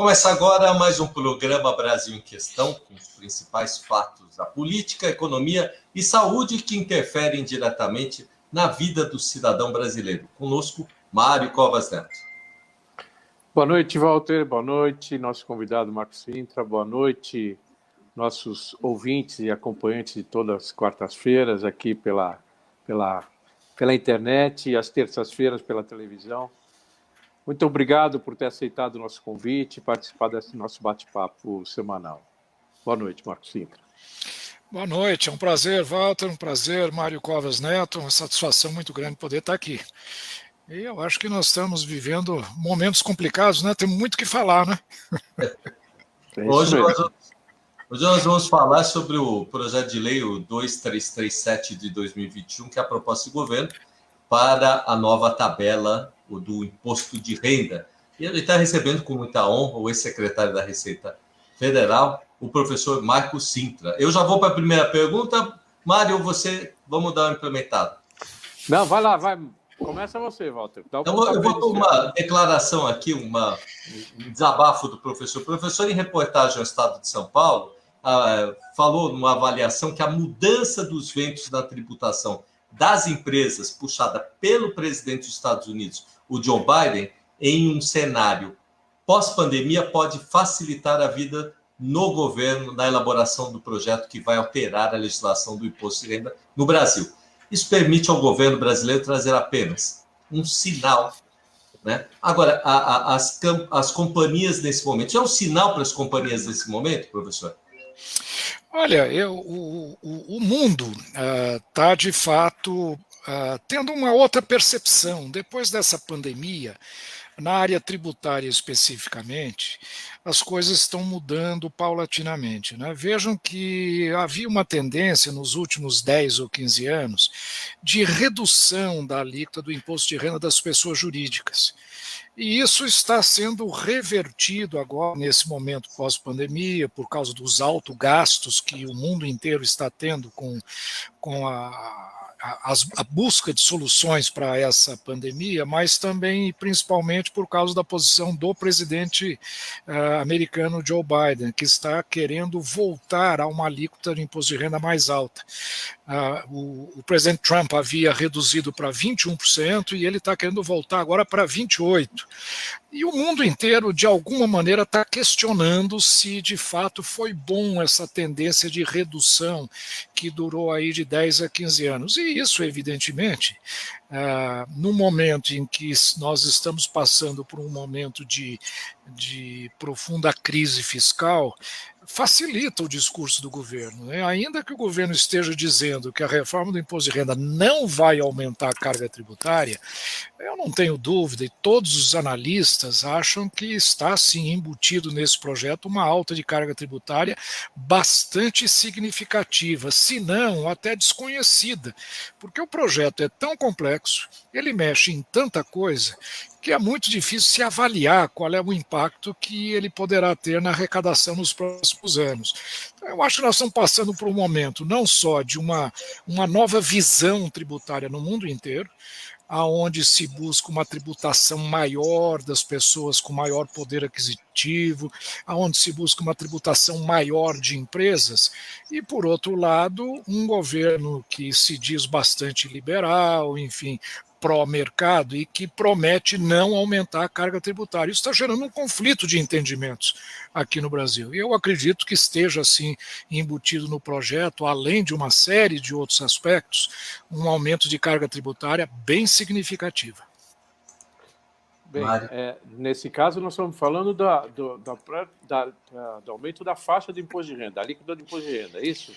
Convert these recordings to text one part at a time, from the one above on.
Começa agora mais um programa Brasil em Questão, com os principais fatos da política, economia e saúde que interferem diretamente na vida do cidadão brasileiro. Conosco, Mário Covas Neto. Boa noite, Walter. Boa noite, nosso convidado Marcos Sintra. Boa noite, nossos ouvintes e acompanhantes de todas as quartas-feiras aqui pela internet e às terças-feiras pela televisão. Muito obrigado por ter aceitado o nosso convite e participar desse nosso bate-papo semanal. Boa noite, Marcos Sintra. Boa noite, é um prazer, Walter, um prazer, Mário Covas Neto, uma satisfação muito grande poder estar aqui. E eu acho que nós estamos vivendo momentos complicados, né? Tem muito o que falar, né? Hoje nós vamos falar sobre o projeto de lei, o 2337 de 2021, que é a proposta do governo para a nova tabela do imposto de renda. E ele está recebendo com muita honra o ex-secretário da Receita Federal, o professor Marcos Sintra. Eu já vou para a primeira pergunta. Mário, vamos dar uma implementada. Não, vai lá, vai. Começa você, Walter. Eu vou ter uma declaração aqui, um desabafo do professor. O professor, em reportagem ao Estado de São Paulo, falou numa avaliação que a mudança dos ventos na tributação das empresas, puxada pelo presidente dos Estados Unidos, o Joe Biden, em um cenário pós-pandemia, pode facilitar a vida no governo na elaboração do projeto que vai alterar a legislação do imposto de renda no Brasil. Isso permite ao governo brasileiro trazer apenas um sinal, né? Agora, as companhias nesse momento, já é um sinal para as companhias nesse momento, professor? Olha, o mundo está, de fato, tendo uma outra percepção. Depois dessa pandemia, na área tributária especificamente, as coisas estão mudando paulatinamente, né? Vejam que havia uma tendência nos últimos 10 ou 15 anos de redução da alíquota do imposto de renda das pessoas jurídicas. E isso está sendo revertido agora, nesse momento pós-pandemia, por causa dos altos gastos que o mundo inteiro está tendo com a busca de soluções para essa pandemia, mas também e principalmente por causa da posição do presidente americano Joe Biden, que está querendo voltar a uma alíquota de imposto de renda mais alta. O presidente Trump havia reduzido para 21% e ele está querendo voltar agora para 28%. E o mundo inteiro, de alguma maneira, está questionando se de fato foi bom essa tendência de redução que durou aí de 10 a 15 anos. E isso, evidentemente, no momento em que nós estamos passando por um momento de profunda crise fiscal, facilita o discurso do governo, né? Ainda que o governo esteja dizendo que a reforma do imposto de renda não vai aumentar a carga tributária, eu não tenho dúvida, e todos os analistas acham que está, sim, embutido nesse projeto uma alta de carga tributária bastante significativa, se não até desconhecida, porque o projeto é tão complexo, ele mexe em tanta coisa, que é muito difícil se avaliar qual é o impacto que ele poderá ter na arrecadação nos próximos anos. Então, eu acho que nós estamos passando por um momento não só de uma nova visão tributária no mundo inteiro, aonde se busca uma tributação maior das pessoas com maior poder aquisitivo, aonde se busca uma tributação maior de empresas, e, por outro lado, um governo que se diz bastante liberal, enfim, pró-mercado e que promete não aumentar a carga tributária. Isso está gerando um conflito de entendimentos aqui no Brasil. E eu acredito que esteja, assim, embutido no projeto, além de uma série de outros aspectos, um aumento de carga tributária bem significativa. Bem, nesse caso nós estamos falando do aumento da faixa de imposto de renda, da alíquota de imposto de renda, é isso?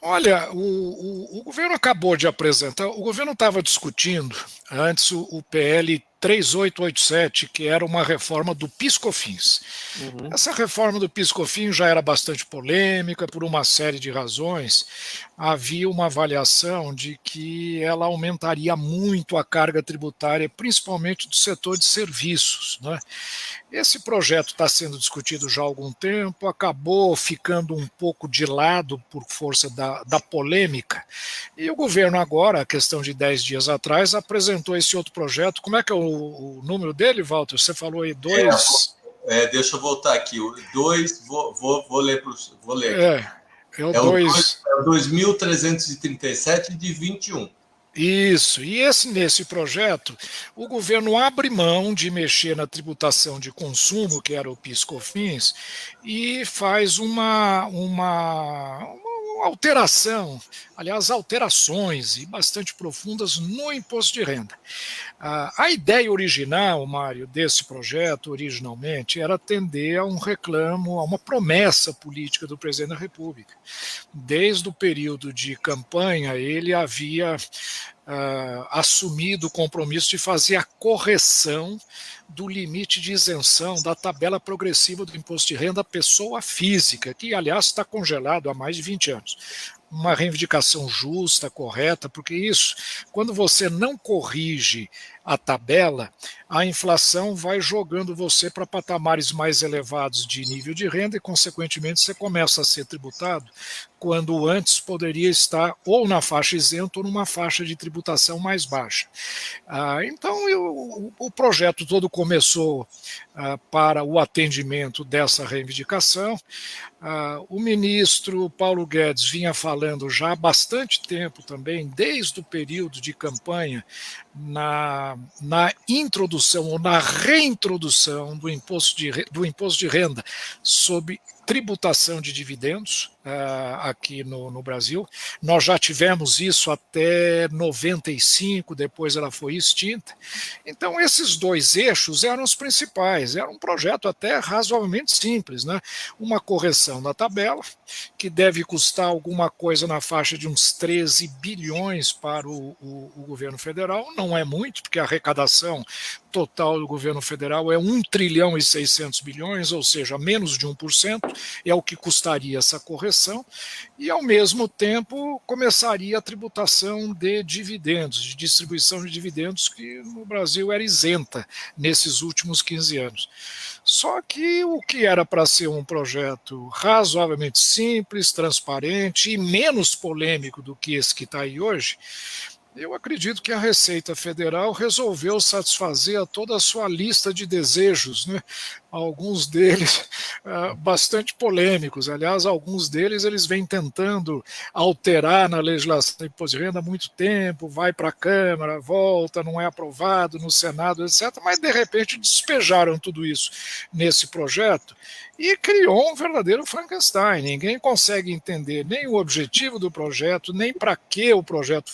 Olha, o governo acabou de apresentar, o governo estava discutindo antes o PL 3887, que era uma reforma do PIS/COFINS. Uhum. Essa reforma do PIS/COFINS já era bastante polêmica por uma série de razões. Havia uma avaliação de que ela aumentaria muito a carga tributária, principalmente do setor de serviços, né? Esse projeto está sendo discutido já há algum tempo, acabou ficando um pouco de lado por força da polêmica, e o governo agora, a questão de 10 dias atrás, apresentou esse outro projeto. Como é que é o número dele, Walter? Você falou aí 2... deixa eu voltar aqui. O 2, vou ler. Vou ler aqui. É o 2. É o 2.337 de 21. Isso, e nesse projeto, o governo abre mão de mexer na tributação de consumo, que era o PIS/COFINS, e faz uma alteração, aliás, alterações e bastante profundas no imposto de renda. A ideia original, Mário, desse projeto, originalmente, era atender a um reclamo, a uma promessa política do presidente da República. Desde o período de campanha, ele havia assumido o compromisso de fazer a correção do limite de isenção da tabela progressiva do imposto de renda à pessoa física, que, aliás, está congelado há mais de 20 anos. Uma reivindicação justa, correta, porque isso, quando você não corrige a tabela, a inflação vai jogando você para patamares mais elevados de nível de renda e, consequentemente, você começa a ser tributado quando antes poderia estar ou na faixa isenta ou numa faixa de tributação mais baixa. Então, o projeto todo começou para o atendimento dessa reivindicação. O ministro Paulo Guedes vinha falando já há bastante tempo também, desde o período de campanha, na introdução ou na reintrodução do imposto de renda sob tributação de dividendos aqui no Brasil. Nós já tivemos isso até 95, depois ela foi extinta. Então, esses dois eixos eram os principais. Era um projeto até razoavelmente simples, né? Uma correção da tabela, que deve custar alguma coisa na faixa de uns 13 bilhões para o governo federal. Não é muito, porque a arrecadação total do governo federal é 1 trilhão e 600 bilhões, ou seja, menos de 1%, é o que custaria essa correção, e ao mesmo tempo começaria a tributação de dividendos, de distribuição de dividendos, que no Brasil era isenta nesses últimos 15 anos. Só que o que era para ser um projeto razoavelmente simples, transparente e menos polêmico do que esse que está aí hoje, eu acredito que a Receita Federal resolveu satisfazer a toda a sua lista de desejos, né? Alguns deles bastante polêmicos. Aliás, alguns deles eles vêm tentando alterar na legislação de imposto de renda há muito tempo, vai para a Câmara, volta, não é aprovado no Senado, etc. Mas, de repente, despejaram tudo isso nesse projeto e criou um verdadeiro Frankenstein. Ninguém consegue entender nem o objetivo do projeto, nem para que o projeto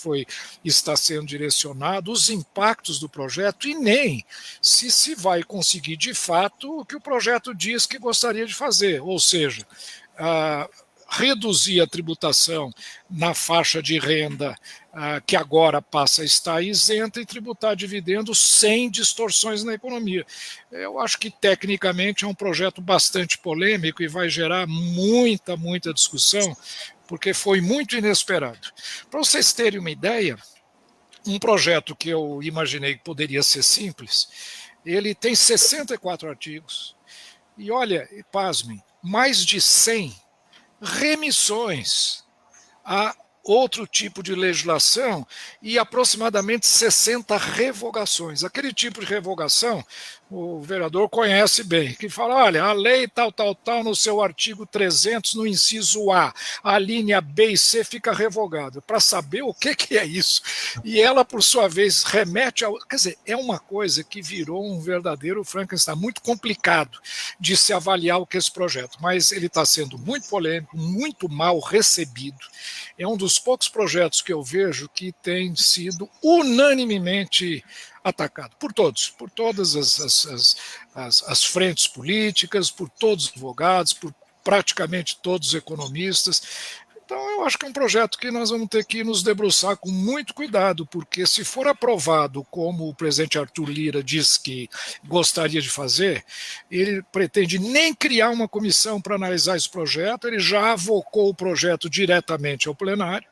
está sendo direcionado, os impactos do projeto e nem se vai conseguir, de fato, o que o projeto diz que gostaria de fazer, ou seja, reduzir a tributação na faixa de renda que agora passa a estar isenta e tributar dividendos sem distorções na economia. Eu acho que tecnicamente é um projeto bastante polêmico e vai gerar muita discussão, porque foi muito inesperado. Para vocês terem uma ideia, um projeto que eu imaginei que poderia ser simples, ele tem 64 artigos e, olha, pasmem, mais de 100 remissões a outro tipo de legislação e aproximadamente 60 revogações. Aquele tipo de revogação, o vereador conhece bem, que fala, olha, a lei tal, no seu artigo 300, no inciso A, a linha B e C fica revogada, para saber o que é isso. E ela, por sua vez, remete ao... Quer dizer, é uma coisa que virou um verdadeiro Frankenstein, muito complicado de se avaliar o que é esse projeto, mas ele está sendo muito polêmico, muito mal recebido. É um dos poucos projetos que eu vejo que tem sido unanimemente atacado por todos, por todas as frentes políticas, por todos os advogados, por praticamente todos os economistas. Então, eu acho que é um projeto que nós vamos ter que nos debruçar com muito cuidado, porque se for aprovado como o presidente Arthur Lira diz que gostaria de fazer, ele pretende nem criar uma comissão para analisar esse projeto, ele já avocou o projeto diretamente ao plenário,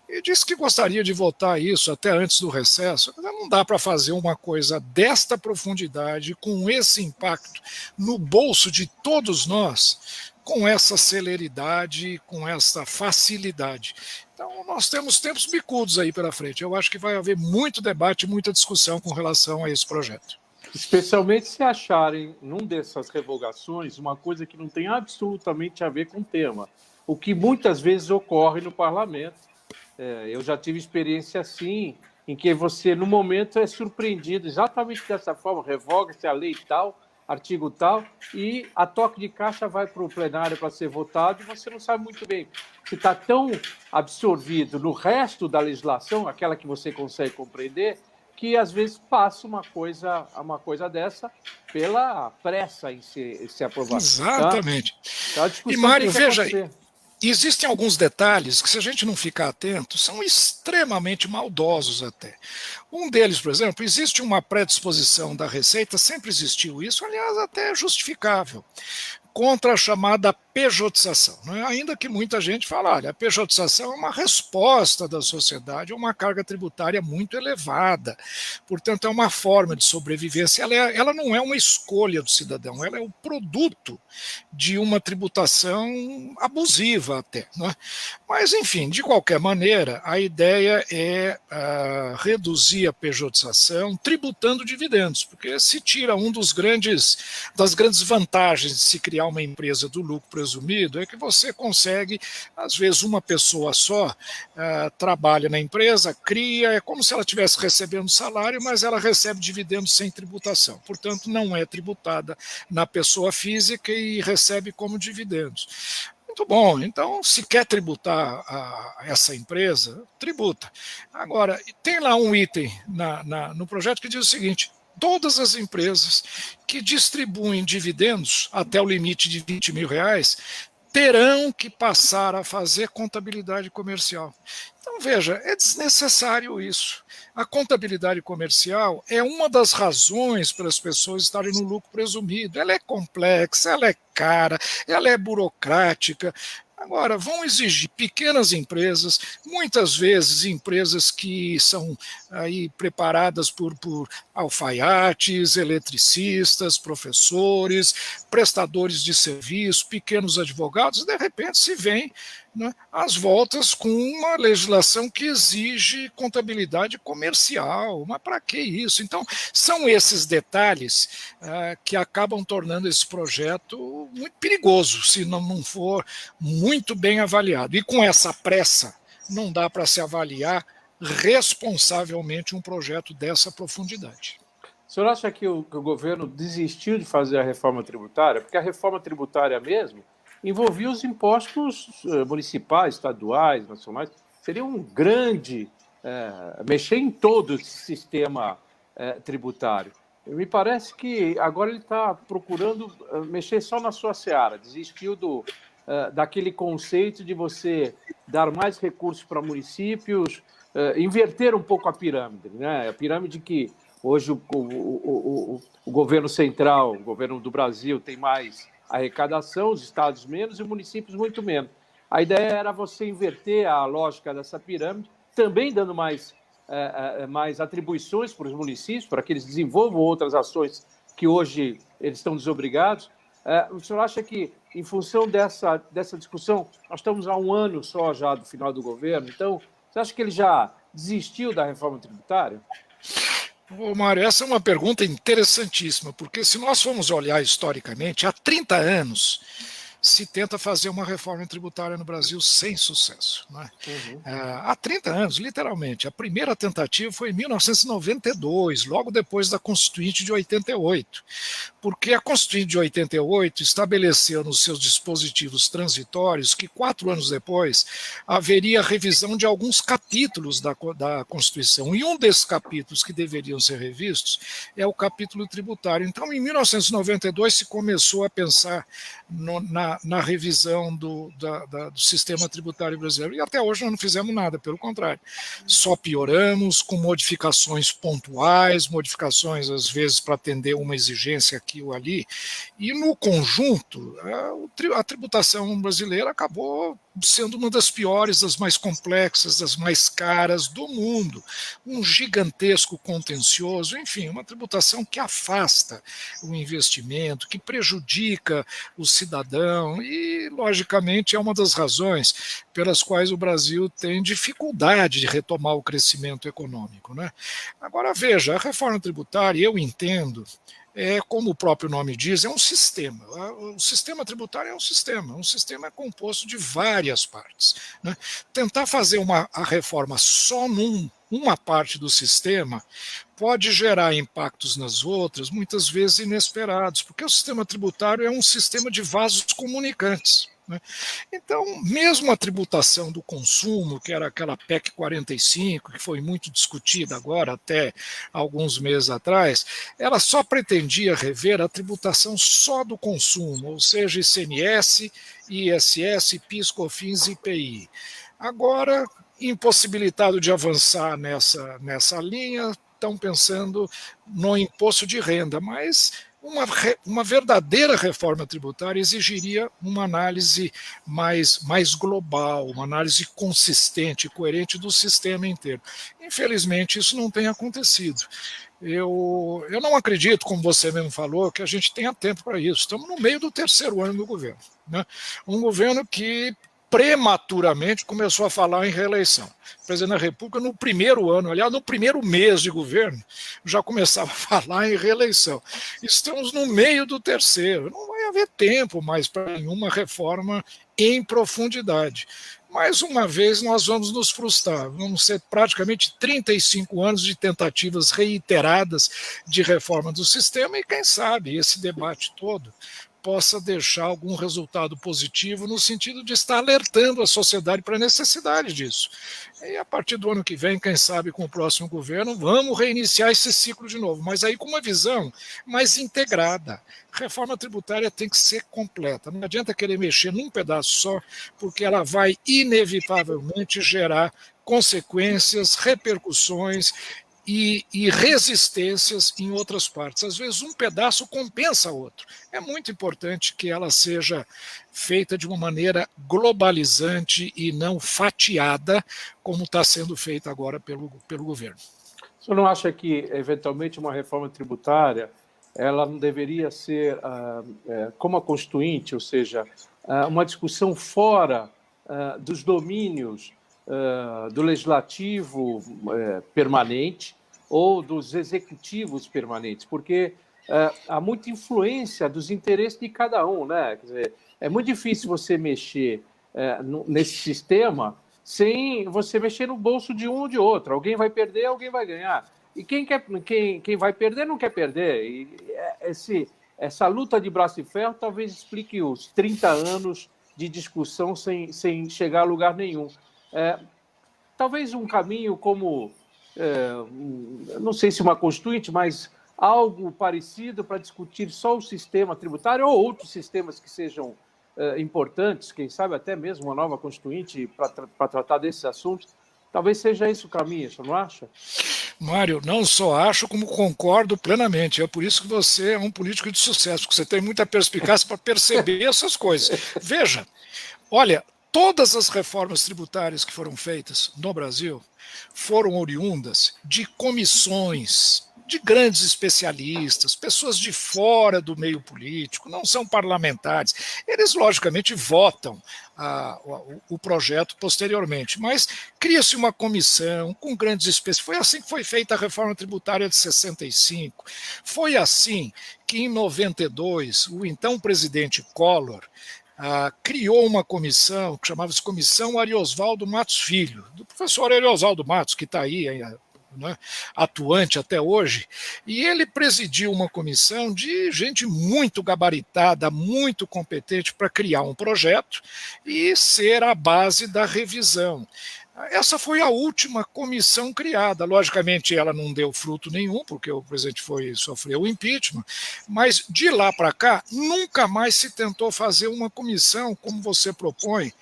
e disse que gostaria de votar isso até antes do recesso. Não dá para fazer uma coisa desta profundidade, com esse impacto no bolso de todos nós, com essa celeridade, com essa facilidade. Então, nós temos tempos bicudos aí pela frente. Eu acho que vai haver muito debate, muita discussão com relação a esse projeto. Especialmente se acharem, num dessas revogações, uma coisa que não tem absolutamente a ver com o tema, o que muitas vezes ocorre no parlamento. Eu já tive experiência assim, em que você, no momento, é surpreendido exatamente dessa forma, revoga-se a lei tal, artigo tal, e a toque de caixa vai para o plenário para ser votado, e você não sabe muito bem. Você está tão absorvido no resto da legislação, aquela que você consegue compreender, que às vezes passa uma coisa dessa pela pressa em ser aprovada. Exatamente. Tá? E, Mário, veja, existem alguns detalhes que, se a gente não ficar atento, são extremamente maldosos até. Um deles, por exemplo, existe uma predisposição da Receita, sempre existiu isso, aliás, até justificável, contra a chamada pejotização. Né? Ainda que muita gente fale, olha, a pejotização é uma resposta da sociedade a uma carga tributária muito elevada. Portanto, é uma forma de sobrevivência. Ela não é uma escolha do cidadão, ela é o produto de uma tributação abusiva até. Né? Mas, enfim, de qualquer maneira, a ideia é reduzir a pejotização tributando dividendos, porque se tira das grandes vantagens de se criar uma empresa do lucro presumido, é que você consegue, às vezes uma pessoa só trabalha na empresa, cria, é como se ela estivesse recebendo salário, mas ela recebe dividendos sem tributação, portanto não é tributada na pessoa física e recebe como dividendos. Muito bom, então se quer tributar essa empresa, tributa. Agora, tem lá um item no projeto que diz o seguinte: todas as empresas que distribuem dividendos até o limite de R$20 mil terão que passar a fazer contabilidade comercial. Então, veja, é desnecessário isso. A contabilidade comercial é uma das razões para as pessoas estarem no lucro presumido. Ela é complexa, ela é cara, ela é burocrática. Agora, vão exigir pequenas empresas, muitas vezes empresas que são aí preparadas por alfaiates, eletricistas, professores, prestadores de serviço, pequenos advogados, e de repente se vem, né, às voltas com uma legislação que exige contabilidade comercial. Mas para que isso? Então, são esses detalhes que acabam tornando esse projeto muito perigoso, se não for muito bem avaliado. E com essa pressa, não dá para se avaliar responsavelmente um projeto dessa profundidade. O senhor acha que o governo desistiu de fazer a reforma tributária? Porque a reforma tributária mesmo envolvia os impostos municipais, estaduais, nacionais. Seria um grande mexer em todo esse sistema tributário. Me parece que agora ele está procurando mexer só na sua seara, desistiu daquele conceito de você dar mais recursos para municípios, inverter um pouco a pirâmide, né? A pirâmide que hoje o governo central, o governo do Brasil tem mais arrecadação, os estados menos e os municípios muito menos. A ideia era você inverter a lógica dessa pirâmide, também dando mais atribuições para os municípios, para que eles desenvolvam outras ações que hoje eles estão desobrigados. O senhor acha que, em função dessa discussão, nós estamos há um ano só já do final do governo, então, você acha que ele já desistiu da reforma tributária? Ô, Mário, essa é uma pergunta interessantíssima, porque se nós formos olhar historicamente, há 30 anos se tenta fazer uma reforma tributária no Brasil sem sucesso. Não é? Há 30 anos, literalmente. A primeira tentativa foi em 1992, logo depois da Constituinte de 88, porque a Constituinte de 88 estabeleceu nos seus dispositivos transitórios que 4 anos depois haveria revisão de alguns capítulos da Constituição, e um desses capítulos que deveriam ser revistos é o capítulo tributário. Então, em 1992 se começou a pensar na revisão do sistema tributário brasileiro. E até hoje nós não fizemos nada, pelo contrário. Só pioramos com modificações pontuais, modificações, às vezes, para atender uma exigência aqui ou ali. E, no conjunto, a tributação brasileira acabou sendo uma das piores, das mais complexas, das mais caras do mundo. Um gigantesco contencioso, enfim, uma tributação que afasta o investimento, que prejudica o cidadão e, logicamente, é uma das razões pelas quais o Brasil tem dificuldade de retomar o crescimento econômico, né? Agora, veja, a reforma tributária, eu entendo, como o próprio nome diz, é um sistema. O sistema tributário é um sistema composto de várias partes, né? Tentar fazer a reforma só uma parte do sistema pode gerar impactos nas outras, muitas vezes inesperados, porque o sistema tributário é um sistema de vasos comunicantes, né? Então, mesmo a tributação do consumo, que era aquela PEC 45, que foi muito discutida agora, até alguns meses atrás, ela só pretendia rever a tributação só do consumo, ou seja, ICMS, ISS, PIS, COFINS e IPI. Agora, impossibilitado de avançar nessa linha, estão pensando no imposto de renda, mas uma verdadeira reforma tributária exigiria uma análise mais global, uma análise consistente, coerente do sistema inteiro. Infelizmente, isso não tem acontecido. Eu não acredito, como você mesmo falou, que a gente tenha tempo para isso. Estamos no meio do terceiro ano do governo, né? Um governo que prematuramente começou a falar em reeleição. O presidente da República, no primeiro ano, aliás, no primeiro mês de governo, já começava a falar em reeleição. Estamos no meio do terceiro. Não vai haver tempo mais para nenhuma reforma em profundidade. Mais uma vez, nós vamos nos frustrar. Vamos ser praticamente 35 anos de tentativas reiteradas de reforma do sistema e, quem sabe, esse debate todo possa deixar algum resultado positivo no sentido de estar alertando a sociedade para a necessidade disso. E a partir do ano que vem, quem sabe com o próximo governo, vamos reiniciar esse ciclo de novo, mas aí com uma visão mais integrada. A reforma tributária tem que ser completa. Não adianta querer mexer num pedaço só, porque ela vai inevitavelmente gerar consequências, repercussões e resistências em outras partes. Às vezes um pedaço compensa outro. É muito importante que ela seja feita de uma maneira globalizante e não fatiada, como está sendo feita agora pelo governo. O senhor não acha que, eventualmente, uma reforma tributária ela não deveria ser como a Constituinte, ou seja, uma discussão fora dos domínios do legislativo permanente ou dos executivos permanentes, porque há muita influência dos interesses de cada um, né? Quer dizer, é muito difícil você mexer nesse sistema sem você mexer no bolso de um ou de outro. Alguém vai perder, alguém vai ganhar. E quem vai perder não quer perder. E essa luta de braço e ferro talvez explique os 30 anos de discussão sem chegar a lugar nenhum. Talvez um caminho como, não sei se uma constituinte, mas algo parecido para discutir só o sistema tributário ou outros sistemas que sejam importantes, quem sabe até mesmo uma nova constituinte para tratar desses assuntos. Talvez seja esse o caminho, você não acha? Mário, não só acho, como concordo plenamente. É por isso que você é um político de sucesso, porque você tem muita perspicácia para perceber essas coisas. Veja, olha, todas as reformas tributárias que foram feitas no Brasil foram oriundas de comissões, de grandes especialistas, pessoas de fora do meio político, não são parlamentares. Eles, logicamente, votam o projeto posteriormente, mas cria-se uma comissão com grandes especialistas. Foi assim que foi feita a reforma tributária de 65. Foi assim que, em 92, o então presidente Collor criou uma comissão que chamava-se Comissão Ariosvaldo Matos Filho, do professor Ariosvaldo Matos, que está aí, né, atuante até hoje, e ele presidiu uma comissão de gente muito gabaritada, muito competente para criar um projeto e ser a base da revisão. Essa foi a última comissão criada. Logicamente, ela não deu fruto nenhum, porque o presidente sofreu o impeachment, mas de lá para cá, nunca mais se tentou fazer uma comissão, como você propõe,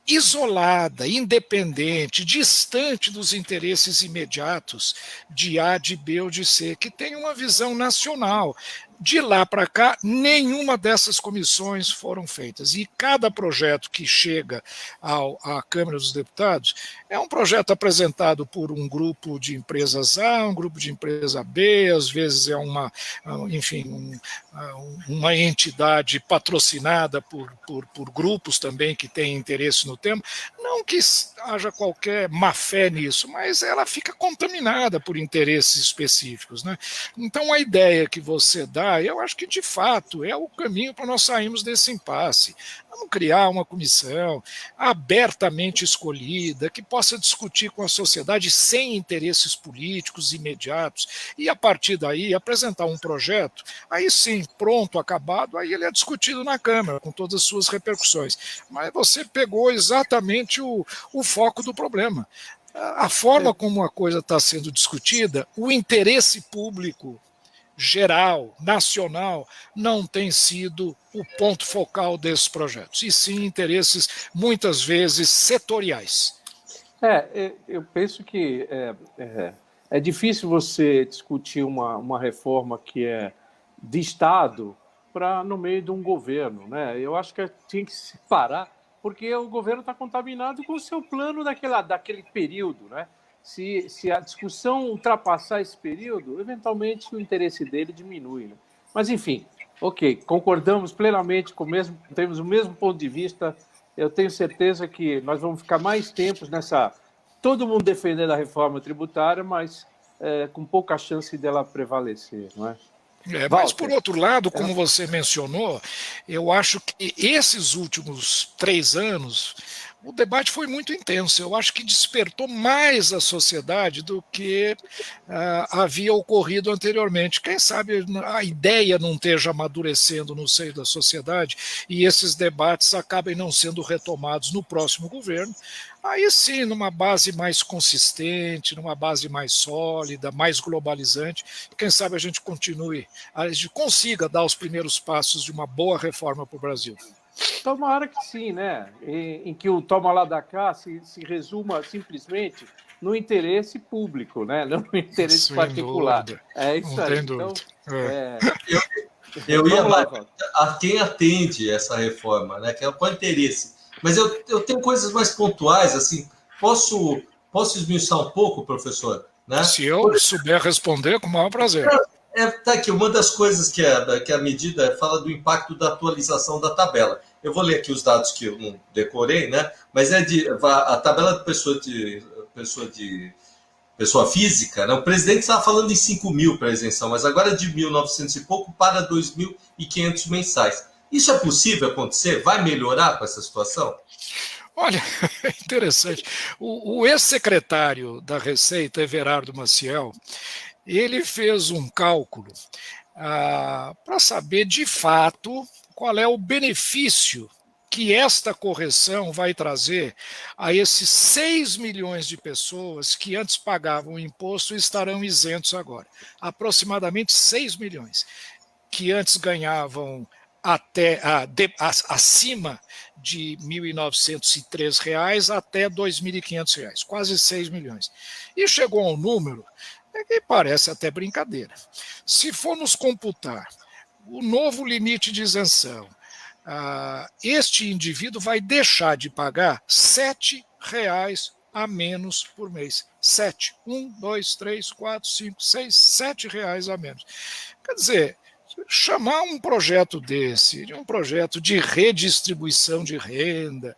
isolada, independente, distante dos interesses imediatos de A, de B ou de C, que tem uma visão nacional. De lá para cá, nenhuma dessas comissões foram feitas. E cada projeto que chega à Câmara dos Deputados é um projeto apresentado por um grupo de empresas A, um grupo de empresa B, às vezes é uma entidade patrocinada por grupos também que têm interesse no tema. Não que haja qualquer má-fé nisso, mas ela fica contaminada por interesses específicos, né? Então, a ideia que você dá, eu acho que, de fato, é o caminho para nós sairmos desse impasse. Vamos criar uma comissão abertamente escolhida, que possa discutir com a sociedade sem interesses políticos imediatos, e, a partir daí, apresentar um projeto, aí sim, pronto, acabado, aí ele é discutido na Câmara, com todas as suas repercussões. Mas você pegou exatamente o foco do problema. A forma como a coisa está sendo discutida, o interesse público geral, nacional, não tem sido o ponto focal desses projetos, e sim interesses, muitas vezes, setoriais. Eu penso que é difícil você discutir uma reforma que é de Estado no meio de um governo, né? Eu acho que tinha que se parar, porque o governo está contaminado com o seu plano daquele período, né? Se a discussão ultrapassar esse período, eventualmente o interesse dele diminui, né? Mas, enfim, ok, concordamos plenamente, temos o mesmo ponto de vista. Eu tenho certeza que nós vamos ficar mais tempos todo mundo defendendo a reforma tributária, mas com pouca chance dela prevalecer, não é? Mas, por outro lado, como você mencionou, eu acho que esses últimos 3 anos o debate foi muito intenso. Eu acho que despertou mais a sociedade do que havia ocorrido anteriormente. Quem sabe a ideia não esteja amadurecendo no seio da sociedade e esses debates acabem não sendo retomados no próximo governo. Aí sim, numa base mais consistente, numa base mais sólida, mais globalizante, quem sabe a gente consiga dar os primeiros passos de uma boa reforma para o Brasil. Tomara que sim, né? Em que o toma lá da cá se resuma simplesmente no interesse público, né? Não no interesse Sem particular. Dúvida. É isso não aí. Tem dúvida. Eu ia lá, a quem atende essa reforma, né? Que é o interesse. Mas eu tenho coisas mais pontuais, assim. Posso esmiuçar um pouco, professor? Né? Se eu souber responder, com o maior prazer. Tá aqui, uma das coisas que a medida fala do impacto da atualização da tabela. Eu vou ler aqui os dados que eu não decorei, né? Mas a tabela de pessoa física, né? O presidente estava falando em 5 mil para a isenção, mas agora é de 1.900 e pouco para 2.500 mensais. Isso é possível acontecer? Vai melhorar com essa situação? Olha, interessante. O ex-secretário da Receita, Everardo Maciel, ele fez um cálculo para saber, de fato, qual é o benefício que esta correção vai trazer a esses 6 milhões de pessoas que antes pagavam o imposto e estarão isentos agora. Aproximadamente 6 milhões, que antes ganhavam acima de R$ 1.903 até R$ 2.500, quase 6 milhões. E chegou a um número que parece até brincadeira. Se formos computar o novo limite de isenção, este indivíduo vai deixar de pagar R$ 7 a menos por mês. 7. 1, 2, 3, 4, 5, 6, R$ 7 a menos. Quer dizer, chamar um projeto desse, de um projeto de redistribuição de renda,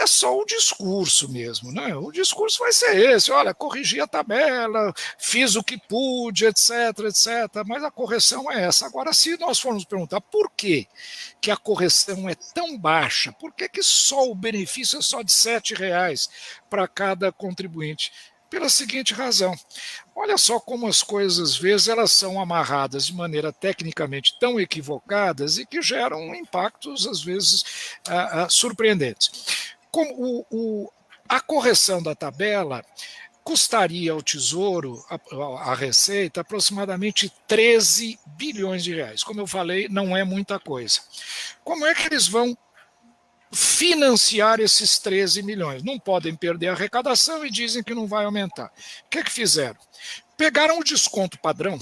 é só o discurso mesmo, né? O discurso vai ser esse: olha, corrigi a tabela, fiz o que pude, etc, etc, mas a correção é essa. Agora, se nós formos perguntar por que a correção é tão baixa, por que só o benefício é só de R$ 7 para cada contribuinte? Pela seguinte razão: olha só como as coisas, às vezes, elas são amarradas de maneira tecnicamente tão equivocadas e que geram impactos, às vezes, surpreendentes. Como a correção da tabela custaria ao Tesouro, a Receita, aproximadamente 13 bilhões de reais. Como eu falei, não é muita coisa. Como é que eles vão financiar esses 13 milhões? Não podem perder a arrecadação e dizem que não vai aumentar. O que fizeram? Pegaram o desconto padrão,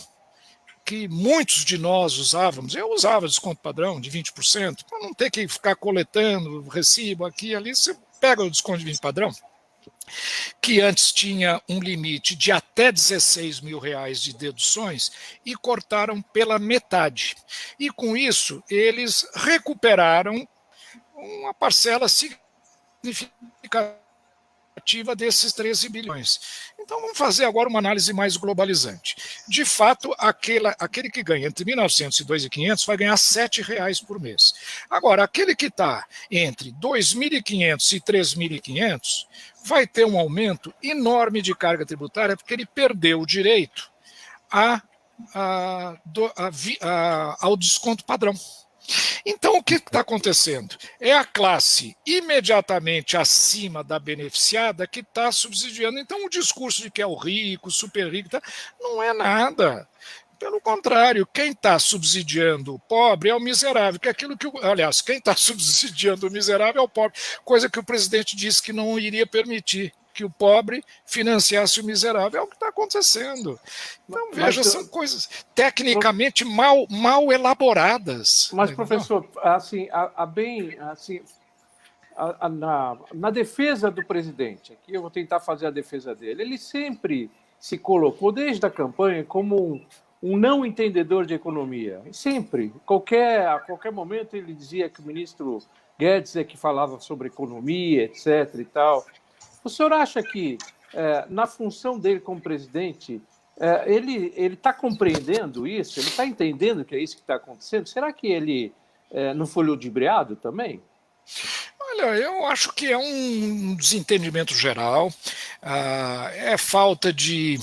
que muitos de nós usávamos. Eu usava desconto padrão de 20%, para não ter que ficar coletando recibo aqui e ali. Você pega o desconto de 20% padrão, que antes tinha um limite de até 16 mil reais de deduções, e cortaram pela metade. E com isso, eles recuperaram uma parcela significativa desses 13 bilhões. Então vamos fazer agora uma análise mais globalizante. De fato, aquele que ganha entre 1.900 e 2.500 vai ganhar R$ 7,00 por mês. Agora, aquele que está entre 2.500 e 3.500 vai ter um aumento enorme de carga tributária, porque ele perdeu o direito ao desconto padrão. Então, o que está acontecendo? É a classe imediatamente acima da beneficiada que está subsidiando. Então, o discurso de que é o rico, super rico, não é nada. Pelo contrário, quem está subsidiando o pobre é o miserável. Que é aquilo que, aliás, quem está subsidiando o miserável é o pobre, coisa que o presidente disse que não iria permitir, que o pobre financiasse o miserável. É o que está acontecendo. Então, veja, são coisas tecnicamente mal elaboradas. Mas, professor, assim, na defesa do presidente, aqui eu vou tentar fazer a defesa dele, ele sempre se colocou, desde a campanha, como um não entendedor de economia. Sempre. A qualquer momento ele dizia que o ministro Guedes é que falava sobre economia, etc. e tal. O senhor acha que, na função dele como presidente, ele está compreendendo isso? Ele está entendendo que é isso que está acontecendo? Será que ele não foi ludibriado também? Olha, eu acho que é um desentendimento geral, é falta de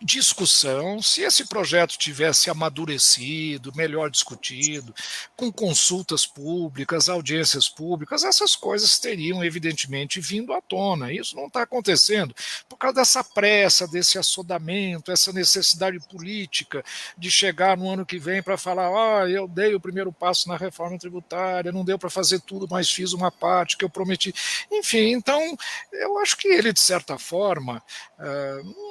discussão. Se esse projeto tivesse amadurecido, melhor discutido, com consultas públicas, audiências públicas, essas coisas teriam evidentemente vindo à tona. Isso não está acontecendo por causa dessa pressa, desse assodamento, essa necessidade política de chegar no ano que vem para falar: eu dei o primeiro passo na reforma tributária, não deu para fazer tudo, mas fiz uma parte que eu prometi. Enfim, então, eu acho que ele, de certa forma,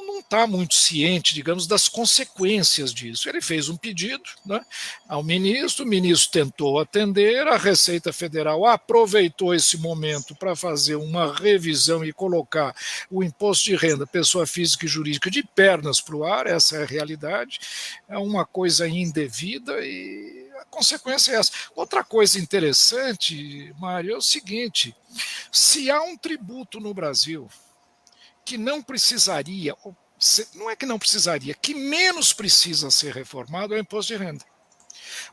não está muito ciente, digamos, das consequências disso. Ele fez um pedido, né, ao ministro, o ministro tentou atender, a Receita Federal aproveitou esse momento para fazer uma revisão e colocar o imposto de renda, pessoa física e jurídica, de pernas para o ar. Essa é a realidade, é uma coisa indevida e a consequência é essa. Outra coisa interessante, Mário, é o seguinte: se há um tributo no Brasil que não precisaria, não é que não precisaria, que menos precisa ser reformado, é o imposto de renda.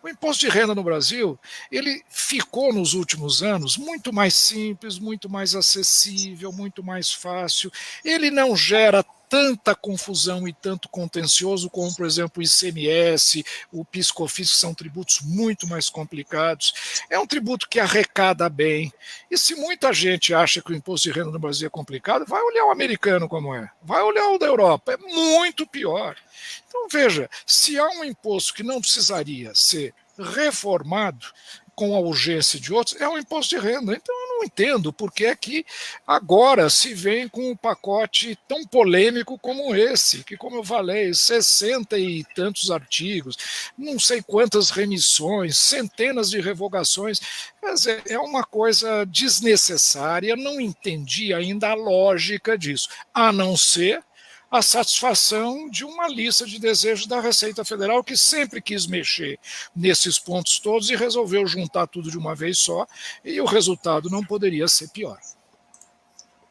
O imposto de renda no Brasil, ele ficou nos últimos anos muito mais simples, muito mais acessível, muito mais fácil. Ele não gera tanta confusão e tanto contencioso como, por exemplo, o ICMS, o PIS/COFINS, que são tributos muito mais complicados. É um tributo que arrecada bem. E se muita gente acha que o imposto de renda no Brasil é complicado, vai olhar o americano como é, vai olhar o da Europa, é muito pior. Então, veja, se há um imposto que não precisaria ser reformado com a urgência de outros, é o imposto de renda. Então, eu não entendo por que é que agora se vem com um pacote tão polêmico como esse, que, como eu falei, 60 e tantos artigos, não sei quantas remissões, centenas de revogações. Quer dizer, é uma coisa desnecessária, não entendi ainda a lógica disso, a não ser a satisfação de uma lista de desejos da Receita Federal, que sempre quis mexer nesses pontos todos e resolveu juntar tudo de uma vez só, e o resultado não poderia ser pior.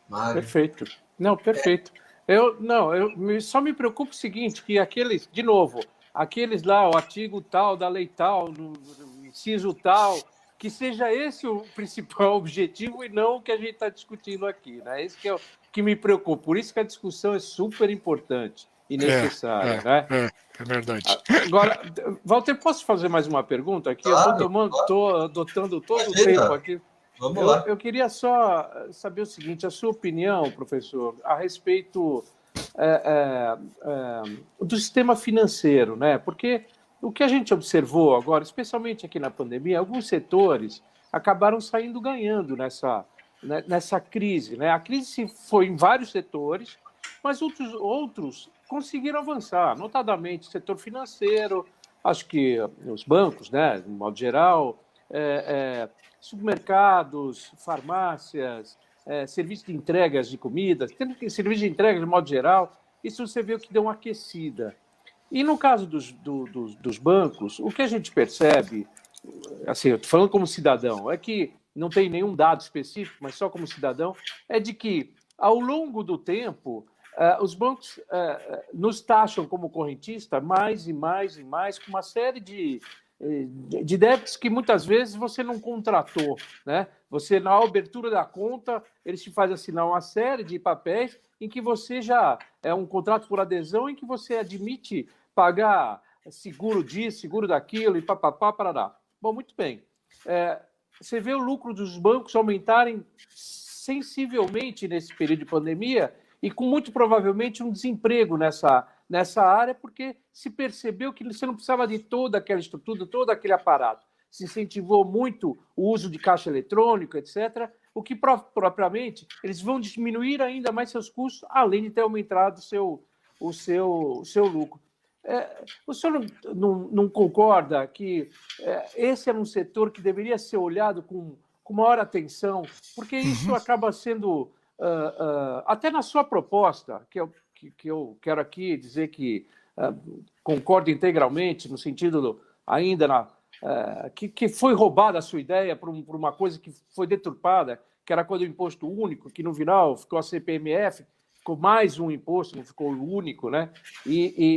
Mário. Perfeito. Não, perfeito. Só me preocupa o seguinte, que aqueles, de novo, aqueles lá, o artigo tal, da lei tal, no inciso tal, que seja esse o principal objetivo e não o que a gente está discutindo aqui, né? Esse que é o que me preocupa. Por isso que a discussão é super importante e necessária, né? É verdade. Agora, Walter, posso fazer mais uma pergunta aqui? Claro, eu estou adotando todo o tempo aqui. Vamos lá. Eu queria só saber o seguinte, a sua opinião, professor, a respeito do sistema financeiro, né? Porque o que a gente observou agora, especialmente aqui na pandemia, alguns setores acabaram saindo ganhando nessa crise, né? A crise foi em vários setores, mas outros conseguiram avançar, notadamente o setor financeiro, acho que os bancos, né, de modo geral, supermercados, farmácias, serviços de entregas de comidas, serviços de entrega de modo geral, isso você vê que deu uma aquecida. E no caso dos bancos, o que a gente percebe, assim, eu estou falando como cidadão, é que não tem nenhum dado específico, mas só como cidadão, é de que, ao longo do tempo, os bancos nos taxam como correntista mais e mais e mais, com uma série de débitos que muitas vezes você não contratou, né? Você, na abertura da conta, eles te fazem assinar uma série de papéis em que você já é um contrato por adesão, em que você admite pagar seguro disso, seguro daquilo, e papapá, parará. Bom, muito bem. Você vê o lucro dos bancos aumentarem sensivelmente nesse período de pandemia e com muito provavelmente um desemprego nessa área, porque se percebeu que você não precisava de toda aquela estrutura, todo aquele aparato. Se incentivou muito o uso de caixa eletrônico, etc., o que propriamente eles vão diminuir ainda mais seus custos, além de ter aumentado o seu lucro. O senhor não concorda que esse era um setor que deveria ser olhado com maior atenção, porque isso acaba sendo, até na sua proposta, que eu quero aqui dizer que concordo integralmente, no sentido ainda que foi roubada a sua ideia por uma coisa que foi deturpada, que era a coisa do imposto único, que no final ficou a CPMF, ficou mais um imposto, não ficou o único, né?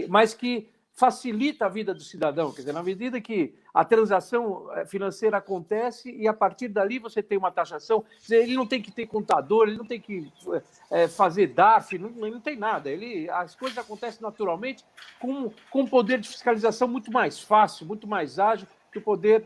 Mas que facilita a vida do cidadão, quer dizer, na medida que a transação financeira acontece e a partir dali você tem uma taxação, quer dizer, ele não tem que ter contador, ele não tem que fazer DARF, não tem nada, as coisas acontecem naturalmente com um poder de fiscalização muito mais fácil, muito mais ágil, que o poder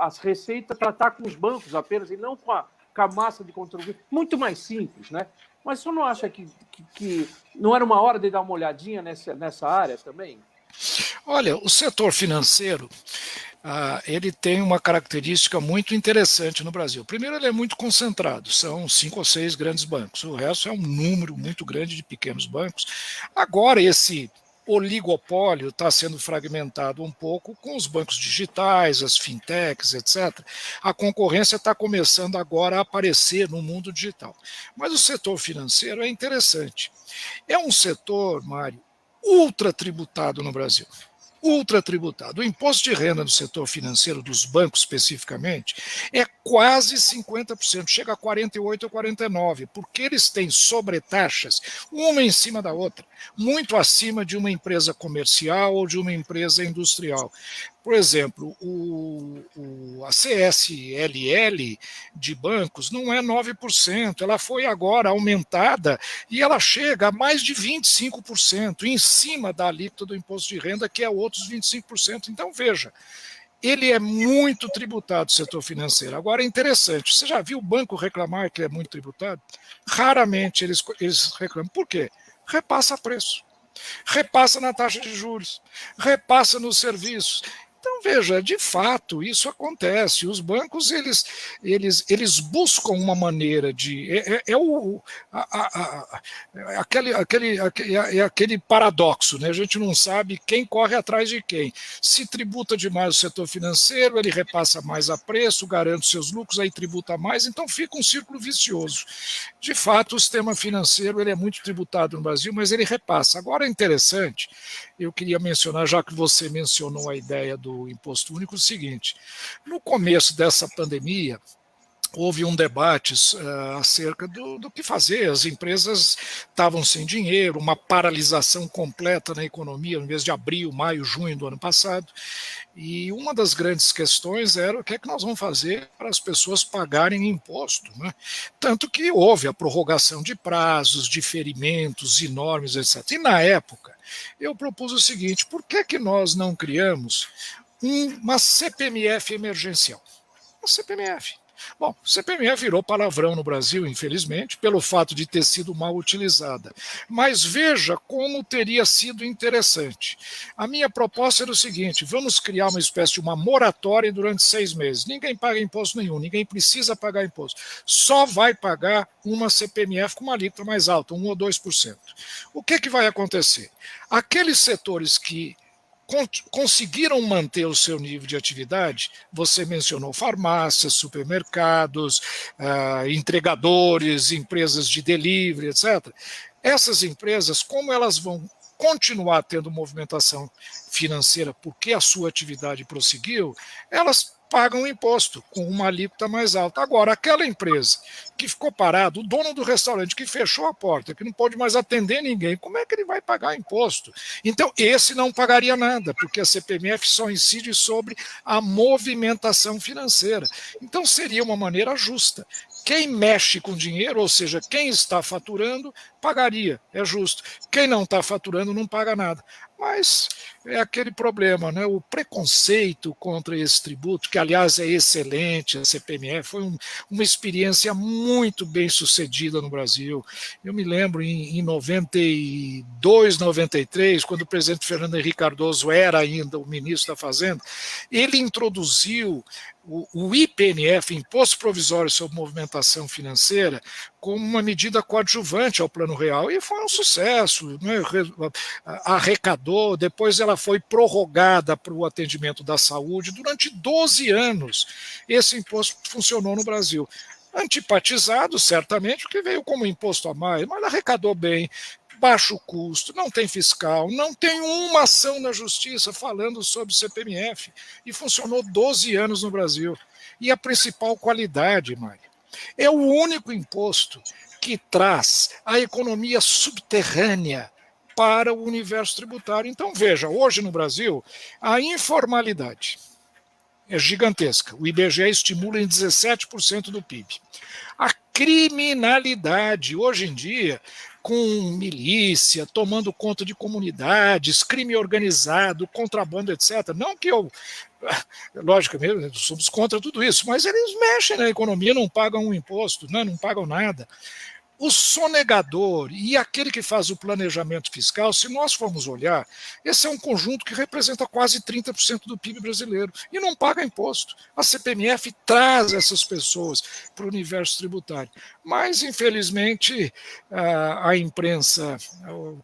as receitas tratar com os bancos apenas e não com a massa de contribuinte, muito mais simples, né? Mas o senhor não acha que não era uma hora de dar uma olhadinha nessa área também? Olha, o setor financeiro, ele tem uma característica muito interessante no Brasil. Primeiro, ele é muito concentrado, são 5 ou 6 grandes bancos, o resto é um número muito grande de pequenos bancos. Agora, esse oligopólio está sendo fragmentado um pouco com os bancos digitais, as fintechs, etc. A concorrência está começando agora a aparecer no mundo digital. Mas o setor financeiro é interessante. É um setor, Mário, ultra tributado no Brasil. Ultra tributado. O imposto de renda no setor financeiro, dos bancos especificamente, é quase 50%, chega a 48% ou 49%, porque eles têm sobretaxas, uma em cima da outra, muito acima de uma empresa comercial ou de uma empresa industrial. Por exemplo, a CSLL de bancos não é 9%, ela foi agora aumentada e ela chega a mais de 25%, em cima da alíquota do imposto de renda, que é outros 25%. Então, veja, ele é muito tributado, o setor financeiro. Agora, é interessante, você já viu o banco reclamar que é muito tributado? Raramente eles reclamam. Por quê? Repassa preço, repassa na taxa de juros, repassa nos serviços. Então, veja, de fato, isso acontece. Os bancos, eles buscam uma maneira de... aquele paradoxo, né? A gente não sabe quem corre atrás de quem. Se tributa demais o setor financeiro, ele repassa mais a preço, garante seus lucros, aí tributa mais, então fica um círculo vicioso. De fato, o sistema financeiro ele é muito tributado no Brasil, mas ele repassa. Agora, é interessante, eu queria mencionar, já que você mencionou a ideia do imposto único, o seguinte: no começo dessa pandemia, houve um debate acerca do que fazer. As empresas estavam sem dinheiro, uma paralisação completa na economia, no mês de abril, maio, junho do ano passado. E uma das grandes questões era o que é que nós vamos fazer para as pessoas pagarem imposto, né? Tanto que houve a prorrogação de prazos, diferimentos enormes, etc. E na época, eu propus o seguinte: por que nós não criamos uma CPMF emergencial? Uma CPMF. Bom, CPMF virou palavrão no Brasil, infelizmente, pelo fato de ter sido mal utilizada. Mas veja como teria sido interessante. A minha proposta era o seguinte: vamos criar uma espécie de uma moratória durante 6 meses. Ninguém paga imposto nenhum, ninguém precisa pagar imposto. Só vai pagar uma CPMF com uma alíquota mais alta, 1 ou 2%. O que vai acontecer? Aqueles setores que conseguiram manter o seu nível de atividade. Você mencionou farmácias, supermercados, entregadores, empresas de delivery, etc. Essas empresas, como elas vão continuar tendo movimentação financeira porque a sua atividade prosseguiu, elas pagam imposto com uma alíquota mais alta. Agora, aquela empresa que ficou parada, o dono do restaurante que fechou a porta, que não pode mais atender ninguém, como é que ele vai pagar imposto? Então, esse não pagaria nada, porque a CPMF só incide sobre a movimentação financeira. Então, seria uma maneira justa. Quem mexe com dinheiro, ou seja, quem está faturando, pagaria, é justo. Quem não está faturando não paga nada. Mas é aquele problema, né? O preconceito contra esse tributo, que aliás é excelente, a CPMF foi uma experiência muito bem sucedida no Brasil. Eu me lembro em 92, 93, quando o presidente Fernando Henrique Cardoso era ainda o ministro da Fazenda, ele introduziu o IPNF, Imposto Provisório sobre Movimentação Financeira, como uma medida coadjuvante ao Plano Real, e foi um sucesso, né? Arrecadou, depois ela foi prorrogada para o atendimento da saúde, durante 12 anos esse imposto funcionou no Brasil. Antipatizado, certamente, porque veio como imposto a mais, mas arrecadou bem, baixo custo, não tem fiscal, não tem uma ação na justiça falando sobre CPMF, e funcionou 12 anos no Brasil. E a principal qualidade, Mário, é o único imposto que traz a economia subterrânea para o universo tributário. Então, veja, hoje no Brasil, a informalidade é gigantesca. O IBGE estimula em 17% do PIB. A criminalidade, hoje em dia, com milícia, tomando conta de comunidades, crime organizado, contrabando, etc. Não que eu, logicamente, somos contra tudo isso, mas eles mexem na economia, não pagam um imposto, não pagam nada. O sonegador e aquele que faz o planejamento fiscal, se nós formos olhar, esse é um conjunto que representa quase 30% do PIB brasileiro e não paga imposto. A CPMF traz essas pessoas para o universo tributário. Mas, infelizmente, a imprensa,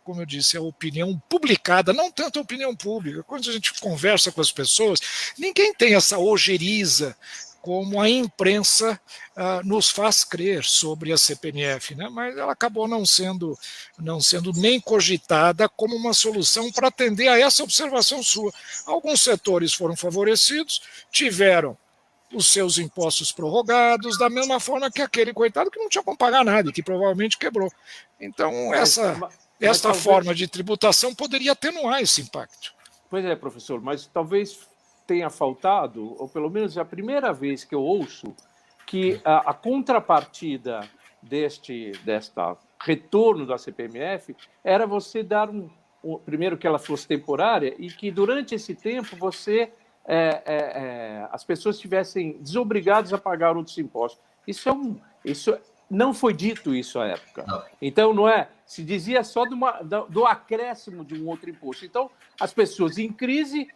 como eu disse, a opinião publicada, não tanto a opinião pública, quando a gente conversa com as pessoas, ninguém tem essa ojeriza como a imprensa nos faz crer sobre a CPMF, né? Mas ela acabou não sendo nem cogitada como uma solução para atender a essa observação sua. Alguns setores foram favorecidos, tiveram os seus impostos prorrogados, da mesma forma que aquele coitado que não tinha como pagar nada e que provavelmente quebrou. Então, esta forma de tributação poderia atenuar esse impacto. Pois é, professor, mas talvez tenha faltado, ou pelo menos é a primeira vez que eu ouço, que a contrapartida desta retorno da CPMF era você dar primeiro que ela fosse temporária e que durante esse tempo as pessoas estivessem desobrigadas a pagar outros impostos. Isso não foi dito isso à época. Não. Então, não é... Se dizia só do acréscimo de um outro imposto. Então, as pessoas em crise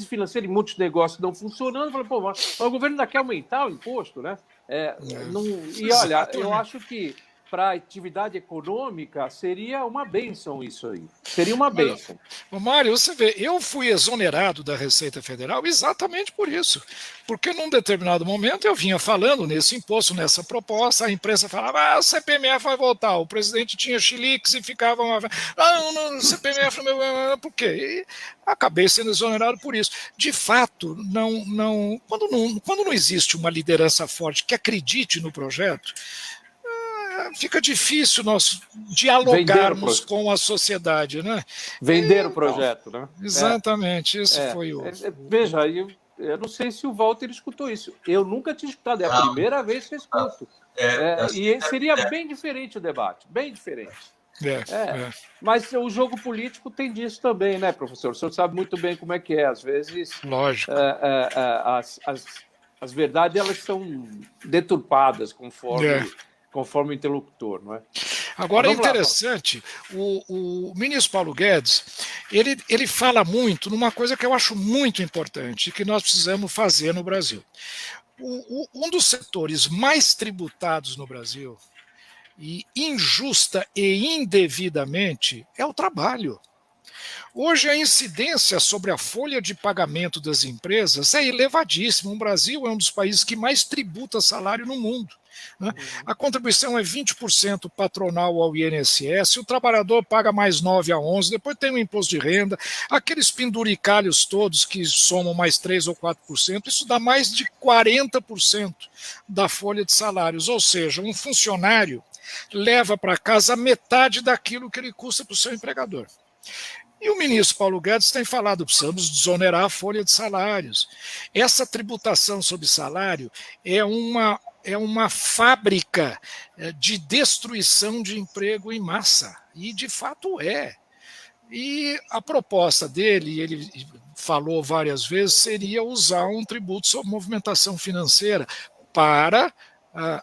financeira e muitos negócios não funcionando, falam, pô, mas o governo ainda quer aumentar o imposto, né? E olha, eu acho que para a atividade econômica seria uma bênção isso aí. Seria uma bênção. Mário, você vê, eu fui exonerado da Receita Federal exatamente por isso. Porque num determinado momento eu vinha falando nesse imposto, nessa proposta, a imprensa falava, a CPMF vai voltar. O presidente tinha chiliques e ficava... Não, CPMF... Por quê? E acabei sendo exonerado por isso. De fato, quando não existe uma liderança forte que acredite no projeto, fica difícil nós dialogarmos com a sociedade, né? Vender o projeto, né? Exatamente, esse foi o... Veja, eu não sei se o Walter escutou isso. Eu nunca tinha escutado, é a primeira vez que eu escuto. E seria bem diferente o debate, bem diferente. Mas o jogo político tem disso também, né, professor? O senhor sabe muito bem como é que é. Às vezes, lógico, as verdades elas são deturpadas conforme o interlocutor, não é? Agora é interessante, o ministro Paulo Guedes, ele fala muito numa coisa que eu acho muito importante, que nós precisamos fazer no Brasil. Um dos setores mais tributados no Brasil, e injusta e indevidamente, é o trabalho. Hoje, a incidência sobre a folha de pagamento das empresas é elevadíssima. O Brasil é um dos países que mais tributa salário no mundo, né? A contribuição é 20% patronal ao INSS, o trabalhador paga mais 9 a 11, depois tem o imposto de renda, aqueles penduricalhos todos que somam mais 3 ou 4%, isso dá mais de 40% da folha de salários, ou seja, um funcionário leva para casa metade daquilo que ele custa para o seu empregador. E o ministro Paulo Guedes tem falado, precisamos desonerar a folha de salários. Essa tributação sobre salário é uma fábrica de destruição de emprego em massa, e de fato é. E a proposta dele, ele falou várias vezes, seria usar um tributo sobre movimentação financeira para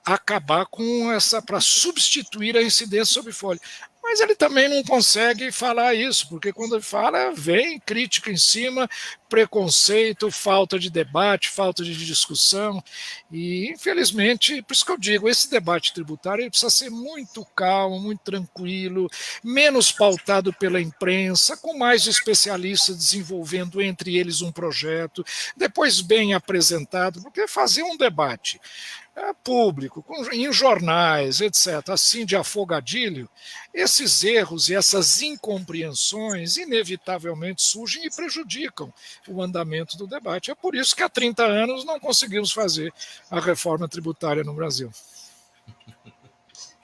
acabar com para substituir a incidência sobre folha. Mas ele também não consegue falar isso, porque quando ele fala, vem crítica em cima, preconceito, falta de debate, falta de discussão. E, infelizmente, por isso que eu digo, esse debate tributário ele precisa ser muito calmo, muito tranquilo, menos pautado pela imprensa, com mais especialistas desenvolvendo entre eles um projeto, depois bem apresentado, porque fazer um debate público, em jornais, etc., assim de afogadilho, esses erros e essas incompreensões inevitavelmente surgem e prejudicam o andamento do debate. É por isso que há 30 anos não conseguimos fazer a reforma tributária no Brasil.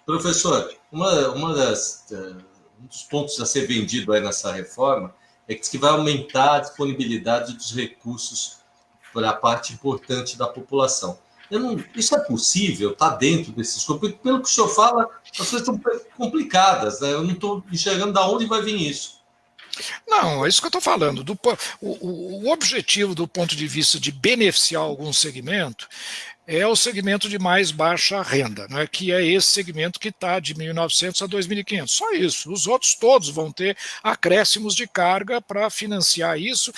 Professor, um dos pontos a ser vendido aí nessa reforma é que vai aumentar a disponibilidade dos recursos para a parte importante da população. Isso é possível? Está dentro desses escopo? Pelo que o senhor fala, as coisas estão complicadas, né? Eu não estou enxergando de onde vai vir isso. Não, é isso que eu estou falando. O objetivo do ponto de vista de beneficiar algum segmento é o segmento de mais baixa renda, né, que é esse segmento que está de 1.900 a 2.500. Só isso. Os outros todos vão ter acréscimos de carga para financiar isso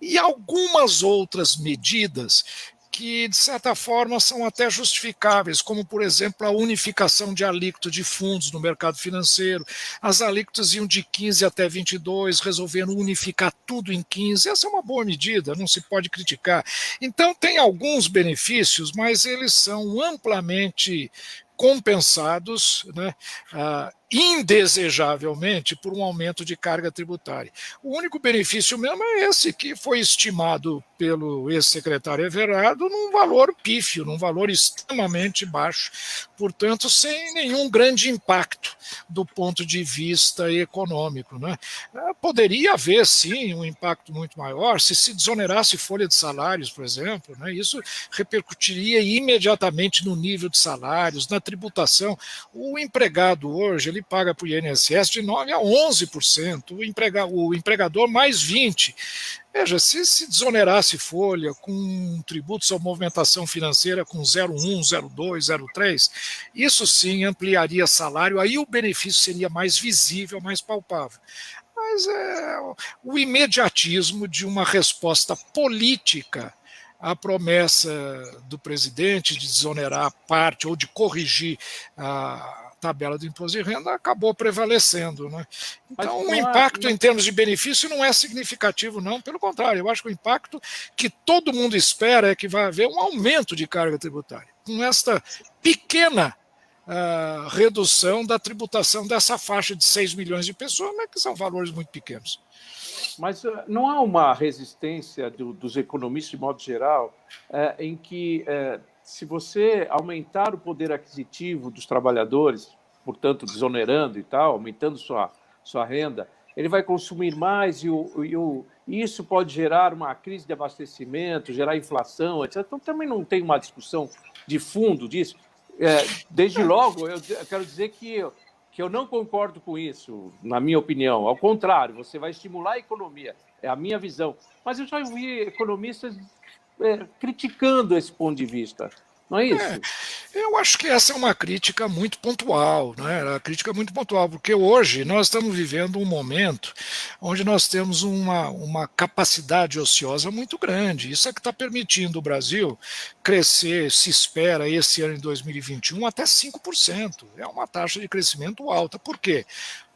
e algumas outras medidas que, de certa forma, são até justificáveis, como, por exemplo, a unificação de alíquota de fundos no mercado financeiro. As alíquotas iam de 15 até 22, resolvendo unificar tudo em 15. Essa é uma boa medida, não se pode criticar. Então, tem alguns benefícios, mas eles são amplamente compensados, né, indesejavelmente por um aumento de carga tributária. O único benefício mesmo é esse, que foi estimado pelo ex-secretário Everardo num valor pífio, num valor extremamente baixo, portanto, sem nenhum grande impacto do ponto de vista econômico, né? Poderia haver, sim, um impacto muito maior se desonerasse folha de salários, por exemplo, né? Isso repercutiria imediatamente no nível de salários, na tributação. O empregado hoje, ele paga para o INSS de 9% a 11%, o empregador mais 20%. Veja, se desonerasse folha com um tributo sobre movimentação financeira com 0,1, 0,2, 0,3, isso sim ampliaria salário, aí o benefício seria mais visível, mais palpável. Mas o imediatismo de uma resposta política à promessa do presidente de desonerar parte ou de corrigir a tabela do imposto de renda acabou prevalecendo, né? Então, o impacto em termos de benefício não é significativo, não. Pelo contrário, eu acho que o impacto que todo mundo espera é que vai haver um aumento de carga tributária. Com esta pequena redução da tributação dessa faixa de 6 milhões de pessoas, mas que são valores muito pequenos. Mas não há uma resistência dos economistas, de modo geral, em que, se você aumentar o poder aquisitivo dos trabalhadores, portanto, desonerando e tal, aumentando sua renda, ele vai consumir mais e isso pode gerar uma crise de abastecimento, gerar inflação, etc. Então, também não tem uma discussão de fundo disso. Desde logo, eu quero dizer que eu não concordo com isso, na minha opinião. Ao contrário, você vai estimular a economia, é a minha visão. Mas eu já ouvi economistas criticando esse ponto de vista. Não é isso? Eu acho que essa é uma crítica muito pontual, né? Uma crítica muito pontual, porque hoje nós estamos vivendo um momento onde nós temos uma capacidade ociosa muito grande. Isso é que está permitindo o Brasil crescer, se espera, esse ano em 2021, até 5%. É uma taxa de crescimento alta. Por quê?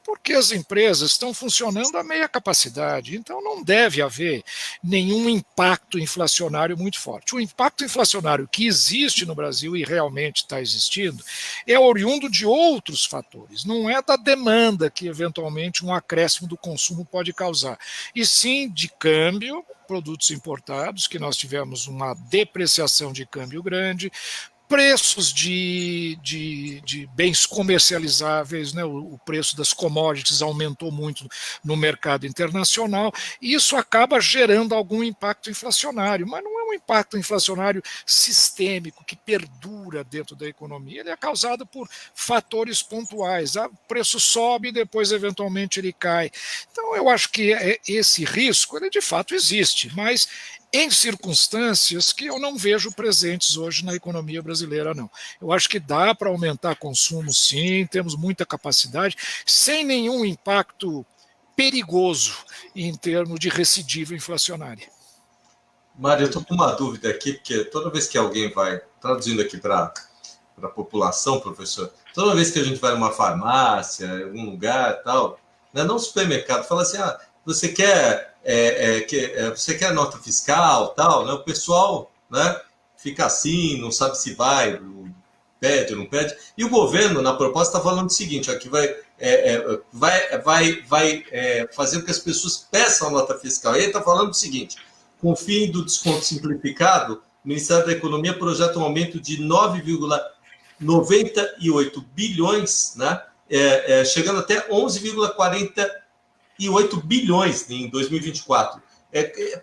porque as empresas estão funcionando a meia capacidade, então não deve haver nenhum impacto inflacionário muito forte. O impacto inflacionário que existe no Brasil e realmente está existindo é oriundo de outros fatores, não é da demanda que eventualmente um acréscimo do consumo pode causar, e sim de câmbio, produtos importados, que nós tivemos uma depreciação de câmbio grande, preços de bens comercializáveis, né? O preço das commodities aumentou muito no mercado internacional, e isso acaba gerando algum impacto inflacionário, mas não é um impacto inflacionário sistêmico que perdura dentro da economia, ele é causado por fatores pontuais, o preço sobe e depois eventualmente ele cai. Então eu acho que esse risco, ele de fato existe, mas em circunstâncias que eu não vejo presentes hoje na economia brasileira, não. Eu acho que dá para aumentar consumo, sim, temos muita capacidade, sem nenhum impacto perigoso em termos de recidiva inflacionária. Mário, eu estou com uma dúvida aqui, porque toda vez que alguém vai, traduzindo aqui para a população, professor, toda vez que a gente vai numa farmácia, em algum lugar, tal, né, não no supermercado, fala assim, você quer você quer nota fiscal, tal, né? O pessoal, né, fica assim, não sabe se pede ou não pede. E o governo, na proposta, está falando o seguinte, ó, que vai fazer com que as pessoas peçam a nota fiscal. E ele está falando o seguinte, com o fim do desconto simplificado, o Ministério da Economia projeta um aumento de 9,98 bilhões, né, chegando até 11,48 bilhões em 2024,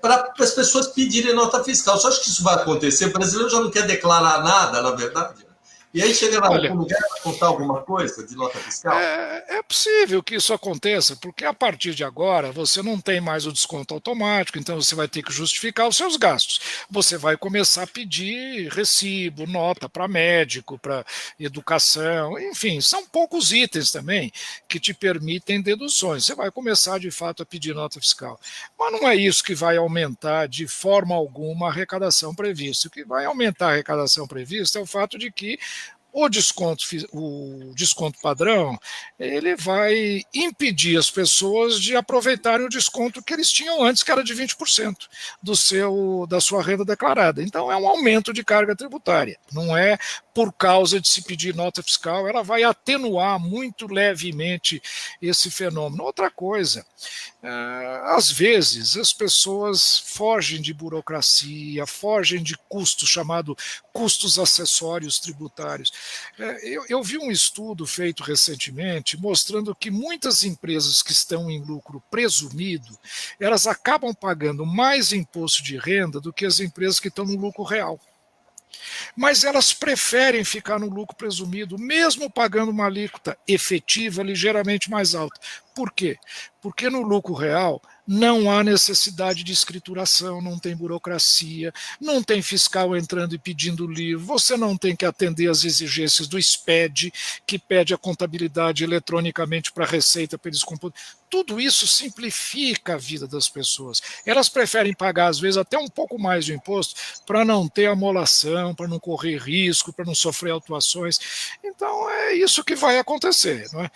para as pessoas pedirem nota fiscal. Você acha que isso vai acontecer? O brasileiro já não quer declarar nada, na verdade? E aí chega lá no lugar para contar alguma coisa de nota fiscal? É possível que isso aconteça, porque a partir de agora você não tem mais o desconto automático, então você vai ter que justificar os seus gastos. Você vai começar a pedir recibo, nota para médico, para educação, enfim, são poucos itens também que te permitem deduções. Você vai começar de fato a pedir nota fiscal. Mas não é isso que vai aumentar de forma alguma a arrecadação prevista. O que vai aumentar a arrecadação prevista é o fato de que o desconto padrão, ele vai impedir as pessoas de aproveitarem o desconto que eles tinham antes, que era de 20% da sua renda declarada. Então, é um aumento de carga tributária. Não é por causa de se pedir nota fiscal, ela vai atenuar muito levemente esse fenômeno. Outra coisa, às vezes as pessoas fogem de burocracia, fogem de custos, chamado custos acessórios tributários. Eu vi um estudo feito recentemente mostrando que muitas empresas que estão em lucro presumido, elas acabam pagando mais imposto de renda do que as empresas que estão no lucro real. Mas elas preferem ficar no lucro presumido, mesmo pagando uma alíquota efetiva ligeiramente mais alta. Por quê? Porque no lucro real não há necessidade de escrituração, não tem burocracia, não tem fiscal entrando e pedindo livro, você não tem que atender às exigências do SPED, que pede a contabilidade eletronicamente para a Receita para eles compor. Tudo isso simplifica a vida das pessoas. Elas preferem pagar, às vezes, até um pouco mais de imposto para não ter amolação, para não correr risco, para não sofrer autuações. Então, é isso que vai acontecer. Não é?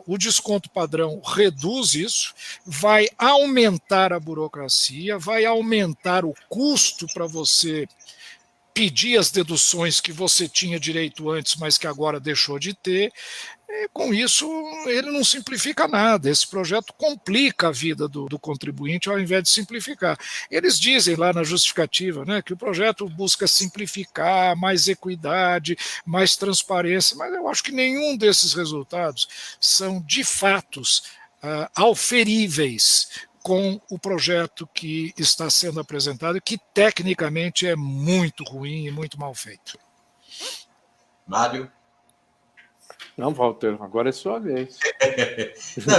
O desconto padrão reduz isso, vai aumentar a burocracia, vai aumentar o custo para você pedir as deduções que você tinha direito antes, mas que agora deixou de ter. E com isso, ele não simplifica nada. Esse projeto complica a vida do contribuinte ao invés de simplificar. Eles dizem lá na justificativa, né, que o projeto busca simplificar, mais equidade, mais transparência, mas eu acho que nenhum desses resultados são de fatos auferíveis com o projeto que está sendo apresentado, que tecnicamente é muito ruim e muito mal feito. Mário? Não, Walter, agora é sua vez. Não,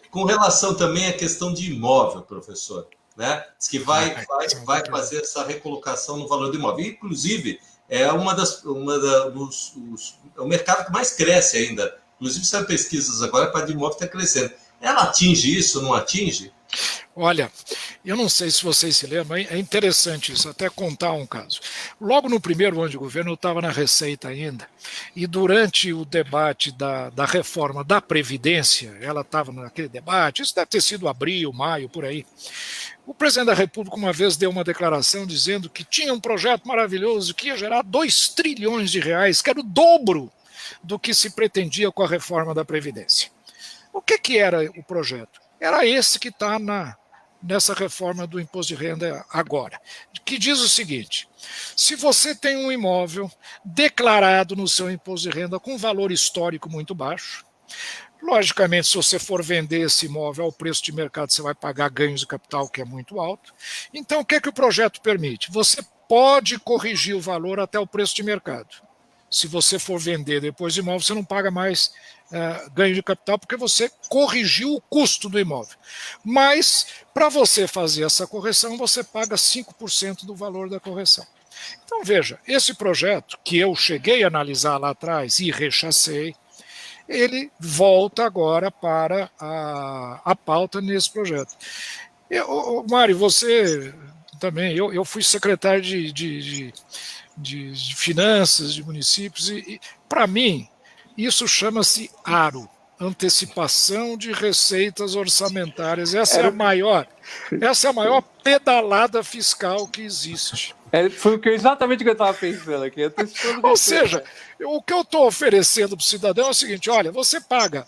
com relação também à questão de imóvel, professor, né? Diz que vai fazer essa recolocação no valor do imóvel. Inclusive, é é o mercado que mais cresce ainda. Inclusive, saiu pesquisas agora para de imóvel está crescendo. Ela atinge isso, não atinge? Olha, eu não sei se vocês se lembram, é interessante isso, até contar um caso. Logo no primeiro ano de governo, eu estava na Receita ainda, e durante o debate da reforma da Previdência, ela estava naquele debate, isso deve ter sido abril, maio, por aí. O presidente da República uma vez deu uma declaração dizendo que tinha um projeto maravilhoso que ia gerar 2 trilhões de reais, que era o dobro do que se pretendia com a reforma da Previdência. O que era o projeto? Era esse que está nessa reforma do imposto de renda agora, que diz o seguinte: se você tem um imóvel declarado no seu imposto de renda com valor histórico muito baixo, logicamente, se você for vender esse imóvel ao preço de mercado, você vai pagar ganhos de capital, que é muito alto. Então, o que o projeto permite? Você pode corrigir o valor até o preço de mercado. Se você for vender depois do imóvel, você não paga mais ganho de capital, porque você corrigiu o custo do imóvel. Mas, para você fazer essa correção, você paga 5% do valor da correção. Então, veja, esse projeto, que eu cheguei a analisar lá atrás e rechacei, ele volta agora para a pauta nesse projeto. Mário, você também, eu fui secretário de finanças de municípios, e para mim, isso chama-se ARO, Antecipação de Receitas Orçamentárias. Essa é a maior pedalada fiscal que existe. Foi exatamente o que eu estava pensando aqui. Ou seja, o que eu estou oferecendo para o cidadão é o seguinte: olha, você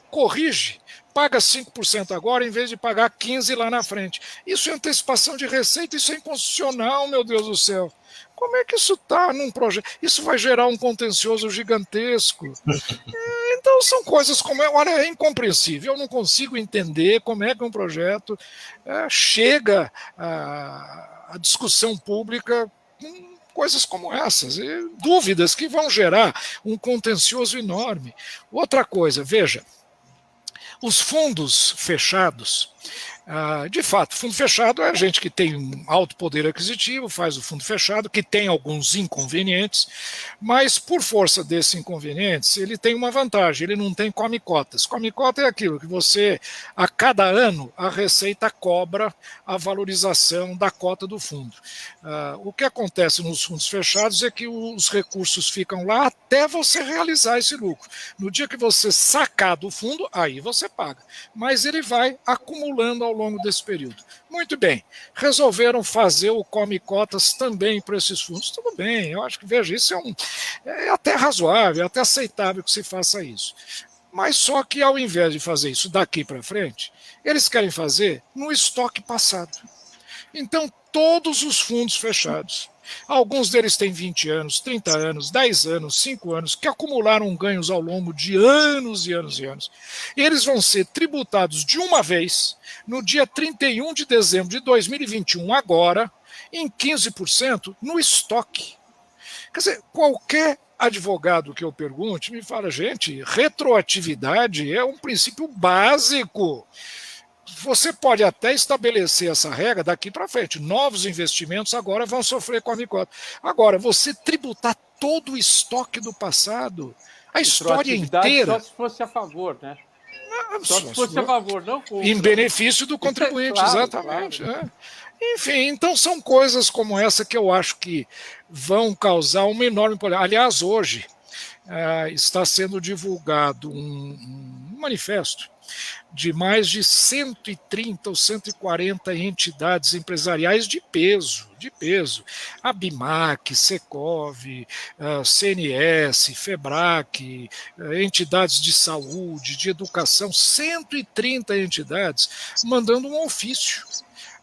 corrige, paga 5% agora em vez de pagar 15% lá na frente. Isso é antecipação de receita, isso é inconstitucional, meu Deus do céu. Como é que isso está num projeto? Isso vai gerar um contencioso gigantesco. Então são coisas como... Olha, é incompreensível. Eu não consigo entender como é que um projeto chega à discussão pública com coisas como essas. E dúvidas que vão gerar um contencioso enorme. Outra coisa, veja, os fundos fechados... de fato, fundo fechado é a gente que tem um alto poder aquisitivo, faz o fundo fechado, que tem alguns inconvenientes, mas por força desses inconvenientes, ele tem uma vantagem: ele não tem come-cotas. Come-cota é aquilo que você, a cada ano, a Receita cobra a valorização da cota do fundo. O que acontece nos fundos fechados é que os recursos ficam lá até você realizar esse lucro. No dia que você sacar do fundo, aí você paga. Mas ele vai acumulando ao longo desse período. Muito bem, resolveram fazer o come-cotas também para esses fundos. Tudo bem, eu acho que, veja, isso é até razoável, é até aceitável que se faça isso. Mas só que, ao invés de fazer isso daqui para frente, eles querem fazer no estoque passado. Então, todos os fundos fechados, alguns deles têm 20 anos, 30 anos, 10 anos, 5 anos, que acumularam ganhos ao longo de anos e anos e anos. E eles vão ser tributados de uma vez, no dia 31 de dezembro de 2021, agora, em 15% no estoque. Quer dizer, qualquer advogado que eu pergunte me fala: gente, retroatividade é um princípio básico. Você pode até estabelecer essa regra daqui para frente. Novos investimentos agora vão sofrer come-cota. Agora, você tributar todo o estoque do passado, a história inteira... Só se fosse a favor, né? Só se fosse a favor, não contra. Em benefício do contribuinte, claro, exatamente. Claro. Enfim, então são coisas como essa que eu acho que vão causar uma enorme polêmica. Aliás, hoje está sendo divulgado um manifesto de mais de 130 ou 140 entidades empresariais de peso. A BIMAC, Secov, CNS, FEBRAC, entidades de saúde, de educação, 130 entidades mandando um ofício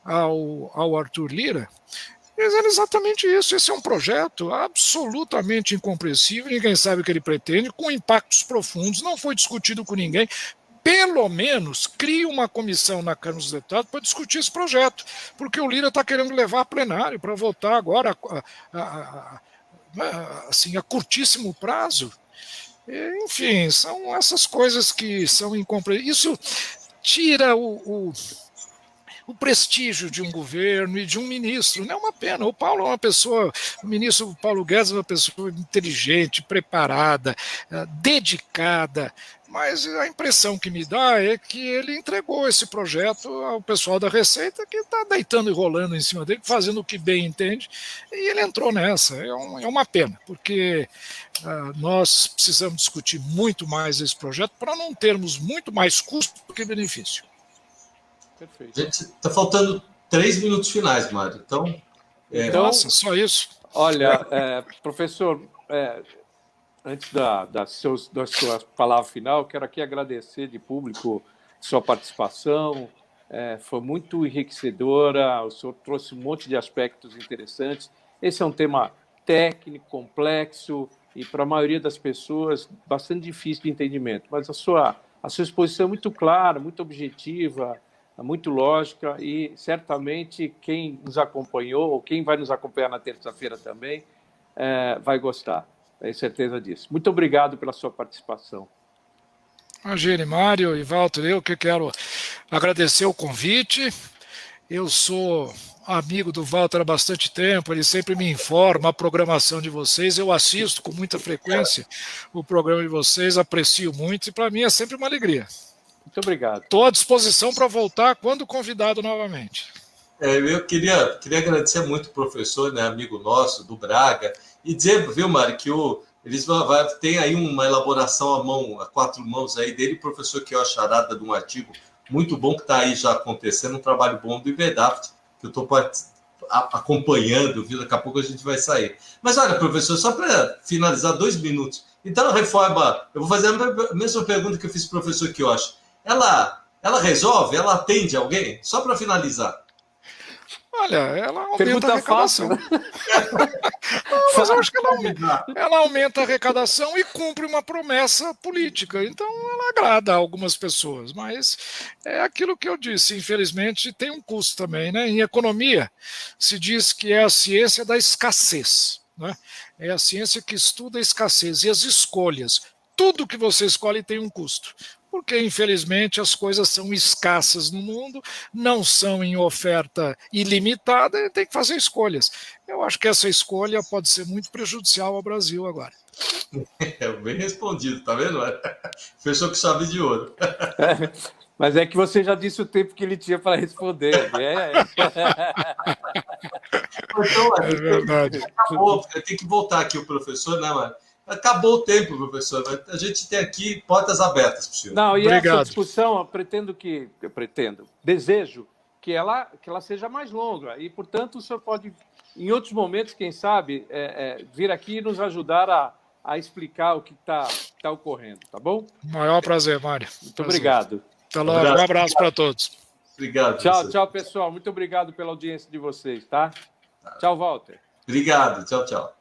ao Arthur Lira, dizendo exatamente isso. Esse é um projeto absolutamente incompreensível, ninguém sabe o que ele pretende, com impactos profundos, não foi discutido com ninguém. Pelo menos crie uma comissão na Câmara dos Deputados para discutir esse projeto, porque o Lira está querendo levar a plenário para votar agora assim, a curtíssimo prazo. Enfim, são essas coisas que são incompreensíveis. Isso tira o prestígio de um governo e de um ministro. Não é uma pena. O Paulo é uma pessoa, o ministro Paulo Guedes é uma pessoa inteligente, preparada, dedicada. mas a impressão que me dá é que ele entregou esse projeto ao pessoal da Receita, que está deitando e rolando em cima dele, fazendo o que bem entende, e ele entrou nessa. É uma pena, porque nós precisamos discutir muito mais esse projeto para não termos muito mais custo do que benefício. Perfeito. Gente, está faltando 3 minutos finais, Mário. Então, nossa, só isso. Olha, professor, antes da sua palavra final, quero aqui agradecer de público sua participação. Foi muito enriquecedora, o senhor trouxe um monte de aspectos interessantes. Esse é um tema técnico, complexo e, para a maioria das pessoas, bastante difícil de entendimento. Mas a sua exposição é muito clara, muito objetiva, muito lógica, e certamente quem nos acompanhou, ou quem vai nos acompanhar na terça-feira também, vai gostar. Tenho certeza disso. Muito obrigado pela sua participação. Imagine, Mário e Walter, eu que quero agradecer o convite. Eu sou amigo do Walter há bastante tempo, ele sempre me informa a programação de vocês, eu assisto com muita frequência o programa de vocês, aprecio muito, e para mim é sempre uma alegria. Muito obrigado. Estou à disposição para voltar quando convidado novamente. Eu queria agradecer muito o professor, né, amigo nosso, do Braga, e dizer, viu, Mário, que eles tem aí uma elaboração a 4 mãos aí dele, o professor Queiroz Charada, de um artigo muito bom que está aí já acontecendo, um trabalho bom do IBEDAFT, que eu estou acompanhando, viu? Daqui a pouco a gente vai sair. Mas olha, professor, só para finalizar 2 minutos. Então, a reforma, eu vou fazer a mesma pergunta que eu fiz para o professor Queiroz. Ela resolve? Ela atende alguém? Só para finalizar. Olha, ela aumenta Pergunta a arrecadação. Fácil, né? Mas eu acho que ela aumenta a arrecadação e cumpre uma promessa política. Então, ela agrada a algumas pessoas. Mas é aquilo que eu disse, infelizmente, tem um custo também, né? Em economia, se diz que é a ciência da escassez, né? É a ciência que estuda a escassez e as escolhas. Tudo que você escolhe tem um custo. Porque, infelizmente, as coisas são escassas no mundo, não são em oferta ilimitada, e tem que fazer escolhas. Eu acho que essa escolha pode ser muito prejudicial ao Brasil agora. Bem respondido, tá vendo? Fechou com chave de ouro. Mas é que você já disse o tempo que ele tinha para responder. Então, é verdade. Acabou, tem que voltar aqui o professor, né, Mário? Acabou o tempo, professor. A gente tem aqui portas abertas para o senhor. Não, e obrigado. Essa discussão, desejo que ela seja mais longa. E, portanto, o senhor pode, em outros momentos, quem sabe, vir aqui e nos ajudar a explicar o que está ocorrendo, tá bom? Maior prazer, Mário. Muito obrigado. Até logo. Um abraço para todos. Obrigado. Tchau, pessoal. Muito obrigado pela audiência de vocês, tá? Tchau, Walter. Obrigado. Tchau.